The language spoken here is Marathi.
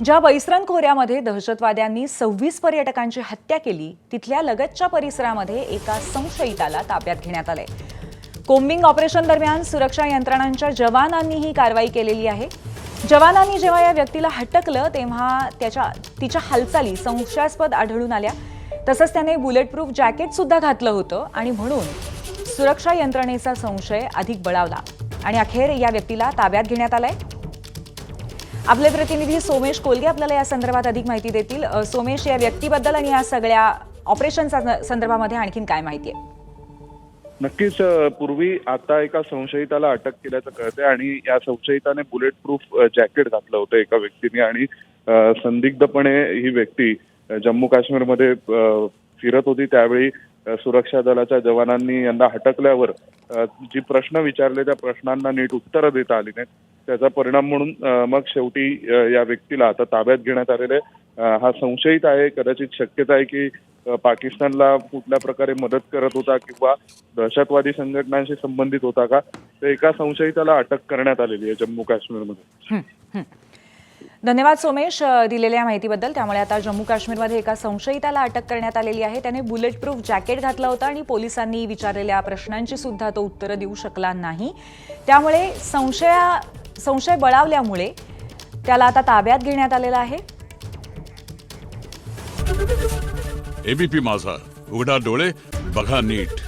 ज्या बैसरन खोऱ्यामध्ये दहशतवाद्यांनी 26 पर्यटकांची हत्या केली तिथल्या लगतच्या परिसरामध्ये एका संशयिताला ताब्यात घेण्यात आले। कोम्बिंग ऑपरेशन दरम्यान सुरक्षा यंत्रणांच्या जवानांनी ही कारवाई केलेली आहे। जवानांनी जेव्हा या व्यक्तीला हटकलं तेव्हा तिच्या हालचाली संशयास्पद आढळून आल्या। तसंच त्याने बुलेटप्रूफ जॅकेट सुद्धा घातलं होतं आणि म्हणून सुरक्षा यंत्रणेचा संशय अधिक बळावला आणि अखेर या व्यक्तीला ताब्यात घेण्यात आलंय। आपले प्रतिनिधी सोमेश कोलगे आपल्याला या संदर्भात अधिक माहिती देतील। सोमेश, या व्यक्तीबद्दल आणि या सगळ्या ऑपरेशनच्या संदर्भामध्ये आणखीन काय माहिती आहे? नक्कीच पूर्वी आता एका संशयिताला अटक केल्याचं कळतंय आणि या संशयिताने बुलेट प्रूफ जॅकेट घातलं होतं एका व्यक्तीने आणि संदिग्धपणे ही व्यक्ती जम्मू काश्मीरमध्ये फिरत होती। त्यावेळी सुरक्षा दलाच्या जवानांनी यांना हटकल्यावर जी प्रश्न विचारले त्या प्रश्नांना नीट उत्तरं देता आली नाहीत। त्याचा परिणाम म्हणून मग शेवटी या व्यक्तीला आता ताब्यात घेण्यात आलेले। हा संशयित आहे। कदाचित शक्यता आहे की पाकिस्तानला कुठल्या प्रकारे मदत करत होता किंवा दहशतवादी संघटनांशी संबंधित होता का, तर एका संशयिताला अटक करण्यात आलेली आहे जम्मू काश्मीरमध्ये। धन्यवाद सोमेश दिलेल्या माहितीबद्दल। त्यामुळे आता जम्मू काश्मीरमध्ये एका संशयिताला अटक करण्यात आलेली आहे। त्याने बुलेट प्रूफ जॅकेट घातलं होतं आणि पोलिसांनी विचारलेल्या प्रश्नांची सुद्धा तो उत्तरं देऊ शकला नाही। त्यामुळे संशय बळावल्यामुळे त्याला आता ताब्यात घेण्यात आलेला आहे। एबीपी माझा, उघडा डोळे बघा नीट।